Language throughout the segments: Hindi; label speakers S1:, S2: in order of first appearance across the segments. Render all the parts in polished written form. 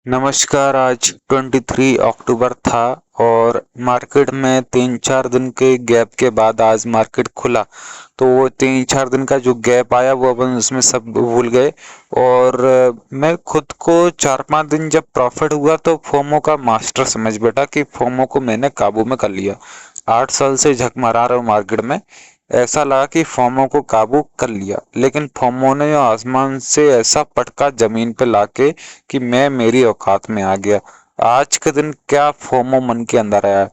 S1: नमस्कार। आज 23 अक्टूबर था और मार्केट में 3-4 दिन के गैप के बाद आज मार्केट खुला। तो वो 3-4 दिन का जो गैप आया वो अपन उसमें सब भूल गए। और मैं खुद को 4-5 दिन जब प्रॉफिट हुआ तो फोमो का मास्टर समझ बैठा कि फोमो को मैंने काबू में कर लिया। 8 साल से झक मारा रहा हूँ मार्केट में। ऐसा लगा कि फोमो को काबू कर लिया, लेकिन फोमो ने आसमान से ऐसा पटका जमीन पे लाके कि मैं मेरी औकात में आ गया। आज के दिन क्या फोमो मन के अंदर आया,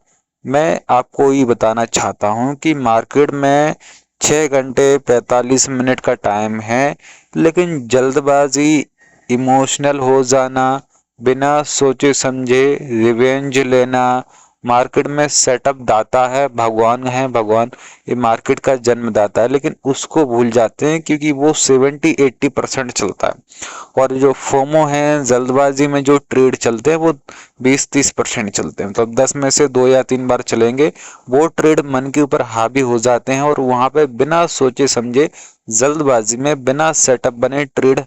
S1: मैं आपको ये बताना चाहता हूँ कि मार्केट में 6 घंटे 45 मिनट का टाइम है, लेकिन जल्दबाजी, इमोशनल हो जाना, बिना सोचे समझे रिवेंज लेना। मार्केट में सेटअप दाता है, भगवान है, भगवान ये मार्केट का जन्मदाता है, लेकिन उसको भूल जाते हैं क्योंकि वो 70-80% चलता है। और जो फोमो है, जल्दबाजी में जो ट्रेड चलते हैं वो 20-30% चलते हैं। मतलब 10 में से 2 या 3 बार चलेंगे। वो ट्रेड मन के ऊपर हावी हो जाते हैं और वहां पे बिना सोचे समझे जल्दबाजी में बिना सेटअप बने ट्रेड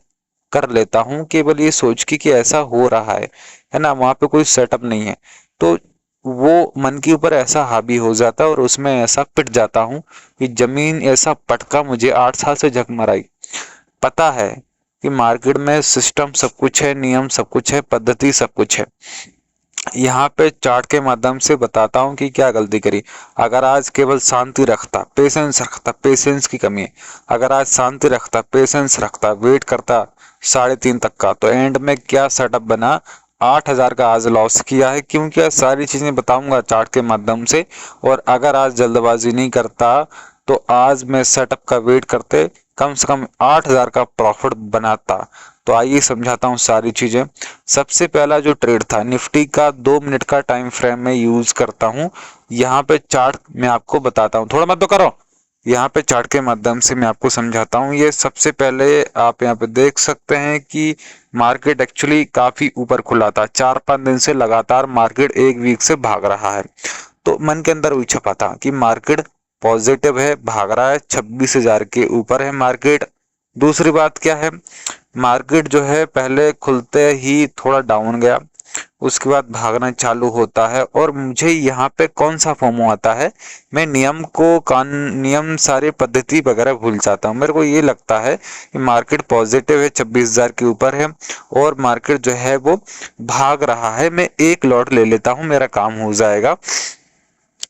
S1: कर लेता हूँ, केवल ये सोच के कि ऐसा हो रहा है ना, वहां पे कोई सेटअप नहीं है। तो वो मन के ऊपर ऐसा हावी हो जाता है और उसमें ऐसा पिट जाता हूँ कि जमीन ऐसा पटका मुझे। 8 साल से झक मराई। पता है कि मार्केट में सिस्टम सब कुछ है, नियम सब कुछ है, पद्धति सब कुछ है। यहाँ पे चार्ट के माध्यम से बताता हूँ कि क्या गलती करी। अगर आज केवल शांति रखता, पेशेंस रखता, पेशेंस की कमी है। अगर आज शांति रखता, पेशेंस रखता, वेट करता 3.5 तक का, तो एंड में क्या सेटअप बना। 8,000 का आज लॉस किया है। क्योंकि आज सारी चीजें बताऊंगा चार्ट के माध्यम से। और अगर आज जल्दबाजी नहीं करता तो आज मैं सेटअप का वेट करते कम से कम 8,000 का प्रॉफिट बनाता। तो आइए समझाता हूँ सारी चीजें। सबसे पहला जो ट्रेड था निफ्टी का, 2 मिनट का टाइम फ्रेम में यूज करता हूँ। यहाँ पे चार्ट मैं आपको बताता हूँ, थोड़ा मत तो करो। यहाँ पे चार्ट के माध्यम से मैं आपको समझाता हूँ। ये सबसे पहले आप यहाँ पे देख सकते हैं कि मार्केट एक्चुअली काफी ऊपर खुला था। 4-5 दिन से लगातार मार्केट एक वीक से भाग रहा है। तो मन के अंदर वही छपा था कि मार्केट पॉजिटिव है, भाग रहा है, 26,000 के ऊपर है मार्केट। दूसरी बात क्या है, मार्केट जो है पहले खुलते ही थोड़ा डाउन गया, उसके बाद भागना चालू होता है। और मुझे यहाँ पे कौन सा फोमो आता है, मैं नियम सारे पद्धति वगैरह भूल जाता हूँ। मेरे को ये लगता है कि मार्केट पॉजिटिव है, 26,000 के ऊपर है और मार्केट जो है वो भाग रहा है। मैं एक लॉट ले लेता हूँ, मेरा काम हो जाएगा।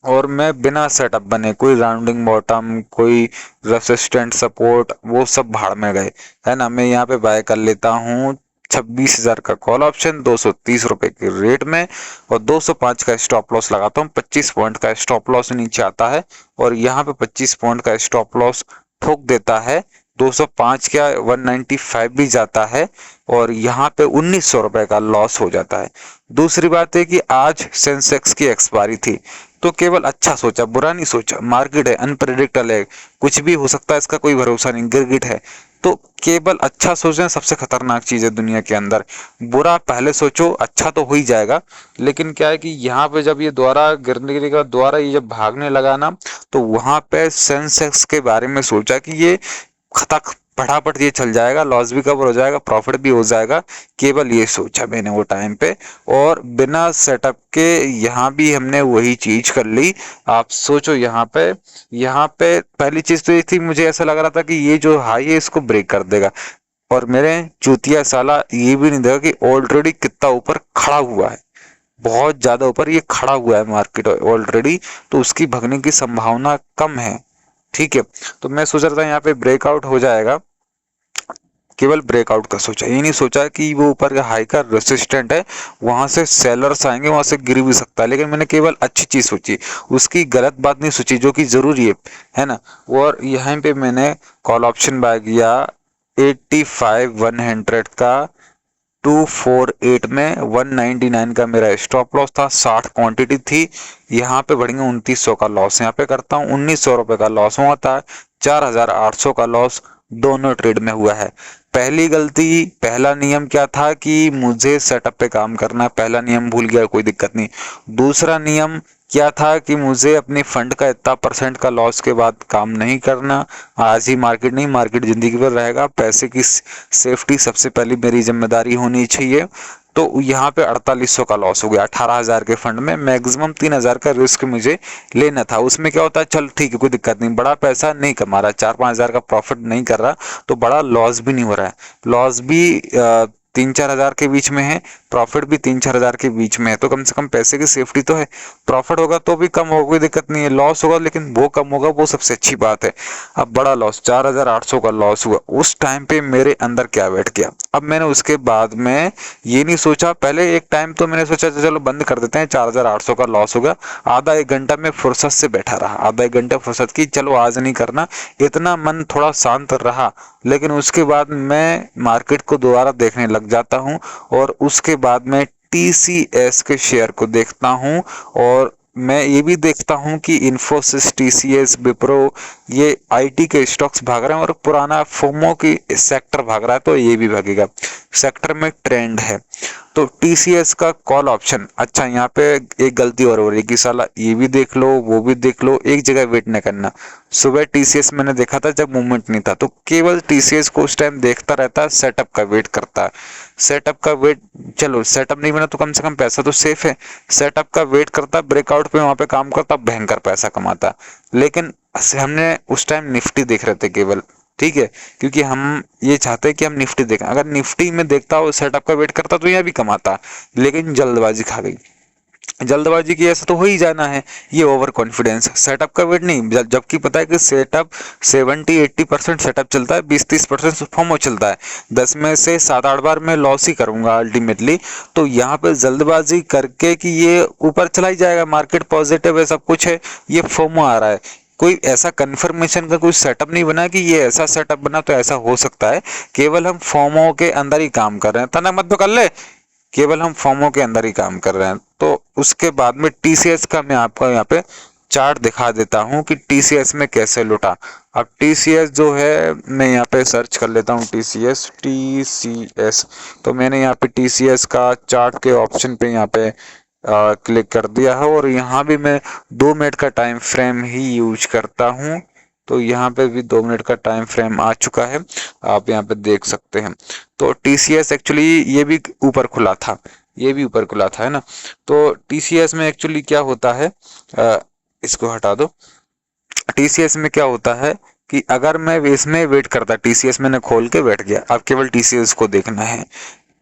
S1: और मैं बिना सेटअप बने, कोई राउंडिंग बॉटम, कोई रेसिस्टेंट सपोर्ट, वो सब भाड़ में गए, है ना। मैं यहाँ पे बाय कर लेता हूँ 26,000 का कॉल ऑप्शन 230 रुपए के रेट में। और 205 का स्टॉप लॉस लगाता हूँ। 25 पॉइंट का स्टॉप लॉस नीचे आता है और यहाँ पे 25 पॉइंट का स्टॉप लॉस ठोक देता है। 205 क्या 195 भी जाता है और यहाँ पे 1900 रुपए का लॉस हो जाता है। दूसरी बात है कि आज सेंसेक्स की एक्सपायरी थी, तो केवल अच्छा सोचा, बुरा नहीं सोचा। मार्केट है, अनप्रेडिक्टेबल है, कुछ भी हो सकता है, इसका कोई भरोसा नहीं, गिरगिट है। तो केवल अच्छा सोचना सबसे खतरनाक चीज है दुनिया के अंदर। बुरा पहले सोचो, अच्छा तो हो ही जाएगा। लेकिन क्या है कि यहाँ पे जब ये दोबारा गिरने के बाद दोबारा ये जब भागने लगा ना, तो वहां पे सेंसेक्स के बारे में सोचा कि ये खतक फटाफट ये चल जाएगा, लॉस भी कवर हो जाएगा, प्रॉफिट भी हो जाएगा। केवल ये सोचा मैंने वो टाइम पे, और बिना सेटअप के यहाँ भी हमने वही चीज कर ली। आप सोचो यहाँ पे पहली चीज तो ये थी, मुझे ऐसा लग रहा था कि ये जो हाई है इसको ब्रेक कर देगा। और मेरे चूतिया साला ये भी नहीं देखा कि ऑलरेडी कितना ऊपर खड़ा हुआ है, बहुत ज्यादा ऊपर ये खड़ा हुआ है मार्केट ऑलरेडी। तो उसकी भगने की संभावना कम है। ठीक है, तो मैं सोच रहा था यहाँ पे ब्रेकआउट हो जाएगा। केवल ब्रेकआउट का सोचा, ये नहीं सोचा कि वो ऊपर का हाई का रेसिस्टेंट है, वहां से सेलर्स आएंगे, वहां से गिर भी सकता है। लेकिन मैंने केवल अच्छी चीज सोची, उसकी गलत बात नहीं सोची जो कि जरूरी है ना। और यहाँ पे मैंने कॉल ऑप्शन बाय किया 85-100 का 248 में। 199 का मेरा स्टॉप लॉस था, 60 क्वांटिटी थी। यहाँ पे बढ़ेंगे 2900 का लॉस यहाँ पे करता हूँ। 1900 रुपए का लॉस हुआ था, 4,800 का लॉस दोनों ट्रेड में हुआ है। पहला नियम क्या था कि मुझे सेटअप पे काम करना है, पहला नियम भूल गया, कोई दिक्कत नहीं। दूसरा नियम क्या था कि मुझे अपने फंड का इतना परसेंट का लॉस के बाद काम नहीं करना। आज ही मार्केट नहीं, मार्केट जिंदगी भर रहेगा। पैसे की सेफ्टी सबसे पहली मेरी जिम्मेदारी होनी चाहिए। तो यहाँ पे 4800 का लॉस हो गया 18,000 के फंड में। मैक्सिमम 3,000 का रिस्क मुझे लेना था। उसमें क्या होता है, चल ठीक है कोई दिक्कत नहीं, बड़ा पैसा नहीं कमा रहा, 4-5 हजार का प्रॉफिट नहीं कर रहा, तो बड़ा लॉस भी नहीं हो रहा है। लॉस भी 3-4 हजार के बीच में है, प्रॉफिट भी 3-4 हजार के बीच में है, तो कम से कम पैसे की सेफ्टी तो है। प्रॉफिट होगा तो भी कम होगा, कोई दिक्कत नहीं है। लॉस होगा लेकिन वो कम होगा, वो सबसे अच्छी बात है। अब बड़ा लॉस 4,800 का लॉस हुआ। उस टाइम पे मेरे अंदर क्या बैठ गया, अब मैंने उसके बाद में ये नहीं सोचा। पहले एक टाइम तो मैंने सोचा चलो बंद कर देते हैं, 4,800 का लॉस होगा। आधा एक घंटा में फुर्सत से बैठा रहा, आधा एक घंटा फुर्सत की, चलो आज नहीं करना, इतना मन थोड़ा शांत रहा। लेकिन उसके बाद मैं मार्केट को दोबारा देखने लग जाता हूँ और उसके बाद में टीसीएस के शेयर को देखता हूँ। और मैं ये भी देखता हूँ कि इन्फोसिस, टीसीएस, विप्रो, ये आईटी के स्टॉक्स भाग रहे हैं और पुराना फोमो की सेक्टर भाग रहा है, तो ये भी भागेगा। सेक्टर में ट्रेंड है। तो टीसीएस का कॉल ऑप्शन, अच्छा यहाँ पे एक गलती और हो रही है कि साला ये भी देख लो वो भी देख लो, एक जगह वेट न करना। सुबह टीसीएस मैंने देखा था जब मूवमेंट नहीं था, तो केवल टीसीएस को उस टाइम देखता रहता है, सेटअप का वेट करता है। सेटअप का वेट, चलो सेटअप नहीं बना तो कम से कम पैसा तो सेफ है। सेटअप का वेट करता, ब्रेकआउट पे वहां पे काम करता, भयंकर पैसा कमाता। लेकिन हमने उस टाइम निफ्टी देख रहे थे केवल, ठीक है, क्योंकि हम ये चाहते हैं कि हम निफ्टी देखें। अगर निफ्टी में देखता हो, सेटअप का वेट करता तो यह भी कमाता, लेकिन जल्दबाजी खा गई। जल्दबाजी की ऐसा तो हो ही जाना है, ये ओवर कॉन्फिडेंस। सेटअप का वेट नहीं, जबकि पता है कि सेटअप 70-80% सेटअप चलता है, 20-30% फॉर्मो चलता है। 10 में से 7-8 बार मैं लॉस ही करूंगा अल्टीमेटली। तो यहाँ पे जल्दबाजी करके कि ये ऊपर चला ही जाएगा, मार्केट पॉजिटिव है, सब कुछ है, ये फोमो आ रहा है। कोई ऐसा कंफर्मेशन का कोई सेटअप नहीं बना कि ये ऐसा सेटअप बना तो ऐसा हो सकता है। केवल हम फोमो के अंदर ही काम कर रहे हैं, तना मत तो कर ले, केवल हम फॉर्मों के अंदर ही काम कर रहे हैं। तो उसके बाद में टीसीएस का मैं आपको यहाँ पे चार्ट दिखा देता हूँ कि टीसीएस में कैसे लुटा। अब टीसीएस जो है, मैं यहाँ पे सर्च कर लेता हूँ टीसीएस। तो मैंने यहाँ पे टीसीएस का चार्ट के ऑप्शन पे यहाँ पे क्लिक कर दिया है और यहाँ भी मैं 2 मिनट का टाइम फ्रेम ही यूज करता हूँ। तो यहाँ पे भी 2 मिनट का टाइम फ्रेम आ चुका है, आप यहाँ पे देख सकते हैं। तो टीसीएस एक्चुअली ये भी ऊपर खुला था, ये भी ऊपर खुला था, है ना। तो टीसीएस में एक्चुअली क्या होता है, इसको हटा दो। टीसीएस में क्या होता है कि अगर मैं इसमें वेट करता, टीसीएस मैंने खोल के बैठ गया, अब केवल टीसीएस को देखना है।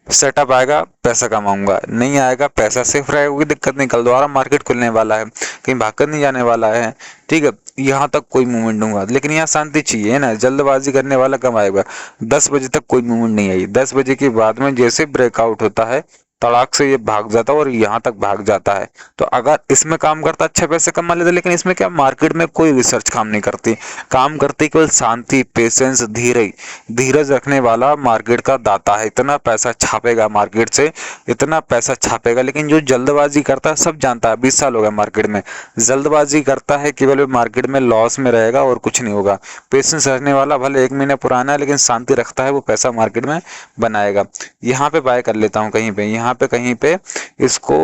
S1: सेटअप आएगा पैसा कमाऊंगा, नहीं आएगा पैसा सेफ रहेगा, कोई दिक्कत नहीं, कल दोबारा मार्केट खुलने वाला है, कहीं भागकर नहीं जाने वाला है, ठीक है। यहाँ तक कोई मूवमेंट नहीं हुआ, लेकिन यहाँ शांति चाहिए, है ना। जल्दबाजी करने वाला कब आएगा, 10 बजे तक कोई मूवमेंट नहीं आई, 10 बजे के बाद में जैसे ब्रेकआउट होता है तड़ाक से ये भाग जाता है और यहाँ तक भाग जाता है। तो अगर इसमें काम करता अच्छे पैसे कमा लेता, लेकिन इसमें क्या, मार्केट में कोई रिसर्च काम नहीं करती, काम करती केवल शांति, पेशेंस, धीरज रखने वाला मार्केट का दाता है। इतना पैसा छापेगा मार्केट से, इतना पैसा छापेगा। लेकिन जो जल्दबाजी करता है, सब जानता है, 20 साल हो गया मार्केट में, जल्दबाजी करता है केवल मार्केट में लॉस में रहेगा और कुछ नहीं होगा। पेशेंस रखने वाला भले 1 महीना पुराना है लेकिन शांति रखता है, वो पैसा मार्केट में बनाएगा। यहाँ पे बाय कर लेता हूँ कहीं पे, यहाँ पे कहीं पे इसको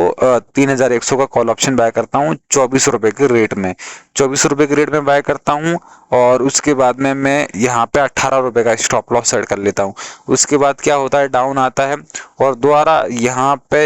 S1: 3,100 का कॉल ऑप्शन बाय करता हूँ 24 रुपए के रेट में, 24 रुपए के रेट में बाय करता हूँ। और उसके बाद में मैं यहाँ पे 18 रुपए का स्टॉप लॉस सेट कर लेता हूँ। उसके बाद क्या होता है, डाउन आता है और दोबारा यहाँ पे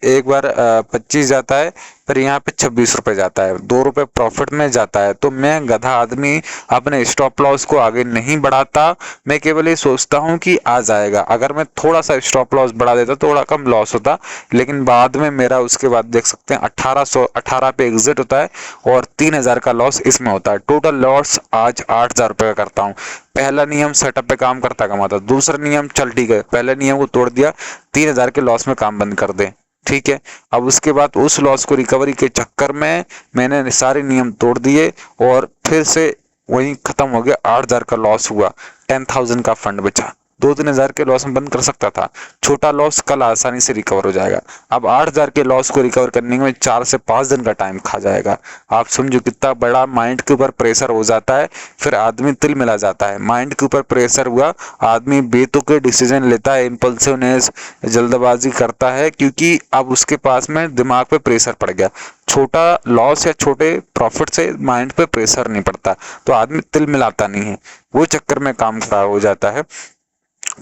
S1: एक बार 25 जाता है, फिर यहाँ पे 26 रुपए जाता है, 2 रुपए प्रॉफिट में जाता है। तो मैं गधा आदमी अपने स्टॉप लॉस को आगे नहीं बढ़ाता, मैं केवल ये सोचता हूँ कि आ जाएगा। अगर मैं थोड़ा सा स्टॉप लॉस बढ़ा देता थोड़ा कम लॉस होता, लेकिन बाद में मेरा उसके बाद देख सकते हैं 1818 पे एग्जिट होता है और 3,000 का लॉस इसमें होता है। टोटल लॉस आज 8,000 रुपए का करता हूँ। पहला नियम सेटअप पे काम करता कमाता, दूसरा नियम चल ठीक है, पहले नियम को तोड़ दिया, 3,000 के लॉस में काम बंद कर दे, ठीक है। अब उसके बाद उस लॉस को रिकवरी के चक्कर में मैंने सारे नियम तोड़ दिए और फिर से वही खत्म हो गया, 8,000 का लॉस हुआ, 10,000 का फंड बचा। 2-3 हज़ार के लॉस में बंद कर सकता था, छोटा लॉस कल आसानी से रिकवर हो जाएगा। अब 8 हज़ार के लॉस को रिकवर करने में 4 से 5 दिन का टाइम खा जाएगा। आप समझो कितना बड़ा माइंड के ऊपर प्रेशर हो जाता है, फिर आदमी तिल मिला जाता है। माइंड के ऊपर प्रेशर हुआ, आदमी बेतुके डिसीजन लेता है, इम्पल्सिवनेस, जल्दबाजी करता है, क्योंकि अब उसके पास में दिमाग पे प्रेशर पड़ गया। छोटा लॉस या छोटे प्रॉफिट से माइंड पे प्रेशर नहीं पड़ता, तो आदमी तिल मिलाता नहीं है, वो चक्कर में काम खराब हो जाता है।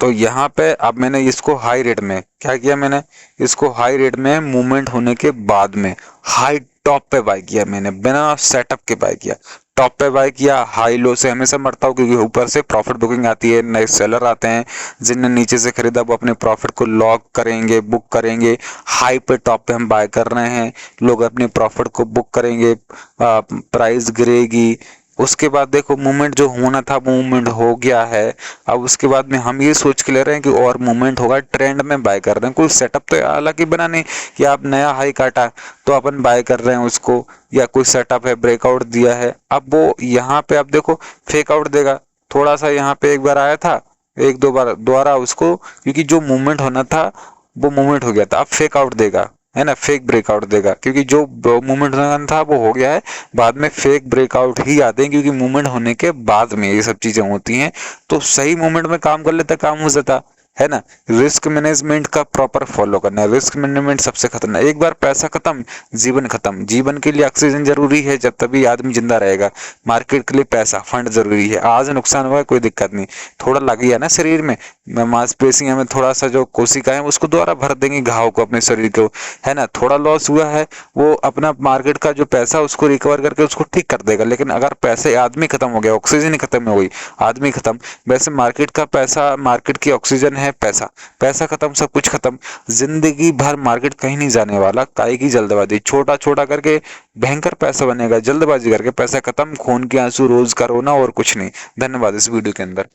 S1: तो यहाँ पे अब मैंने इसको हाई रेट में क्या किया, मैंने इसको हाई रेट में मूवमेंट होने के बाद में हाई टॉप पे बाय किया, मैंने बिना सेटअप के बाय किया। टॉप पे बाय किया, हाई लो से हमेशा मरता हूँ, क्योंकि ऊपर से प्रॉफिट बुकिंग आती है, नए सेलर आते हैं, जिनने नीचे से खरीदा वो अपने प्रॉफिट को लॉक करेंगे, बुक करेंगे। हाई पे टॉप पे हम बाय कर रहे हैं, लोग अपने प्रॉफिट को बुक करेंगे, प्राइस गिरेगी। उसके बाद देखो मूवमेंट जो होना था वो मूवमेंट हो गया है। अब उसके बाद में हम ये सोच के ले रहे हैं कि और मूवमेंट होगा, ट्रेंड में बाय कर रहे हैं। कोई सेटअप तो हालांकि बना नहीं कि आप नया हाई काटा तो अपन बाय कर रहे हैं उसको, या कोई सेटअप है, ब्रेकआउट दिया है। अब वो यहाँ पे आप देखो फेक आउट देगा, थोड़ा सा यहाँ पे एक बार आया था, एक दो बार दोबारा उसको, क्योंकि जो मूवमेंट होना था वो मूवमेंट हो गया था। अब फेक आउट देगा, है ना, फेक ब्रेकआउट देगा, क्योंकि जो मूवमेंट होना था वो हो गया है। बाद में फेक ब्रेकआउट ही आते हैं, क्योंकि मूवमेंट होने के बाद में ये सब चीजें होती हैं। तो सही मूवमेंट में काम कर लेता, काम हो जाता है ना। रिस्क मैनेजमेंट का प्रॉपर फॉलो करना है, रिस्क मैनेजमेंट सबसे खतरनाक। एक बार पैसा खत्म, जीवन खत्म। जीवन के लिए ऑक्सीजन जरूरी है, जब तभी आदमी जिंदा रहेगा। मार्केट के लिए पैसा फंड जरूरी है। आज नुकसान हुआ है कोई दिक्कत नहीं, थोड़ा लग गया ना शरीर में, मांसपेशियों में थोड़ा सा जो कोशिकाएं उसको दोबारा भर देंगे घाव को अपने शरीर को, है ना। थोड़ा लॉस हुआ है, वो अपना मार्केट का जो पैसा उसको रिकवर करके उसको ठीक कर देगा। लेकिन अगर पैसे आदमी खत्म हो गया, ऑक्सीजन ही खत्म हो गई, आदमी खत्म। वैसे मार्केट का पैसा, मार्केट की ऑक्सीजन है पैसा, पैसा खत्म सब कुछ खत्म। जिंदगी भर मार्केट कहीं नहीं जाने वाला, काहे की जल्दबाजी, छोटा छोटा करके भयंकर पैसा बनेगा, जल्दबाजी करके पैसा खत्म, खून के आंसू रोज का रोना और कुछ नहीं। धन्यवाद इस वीडियो के अंदर।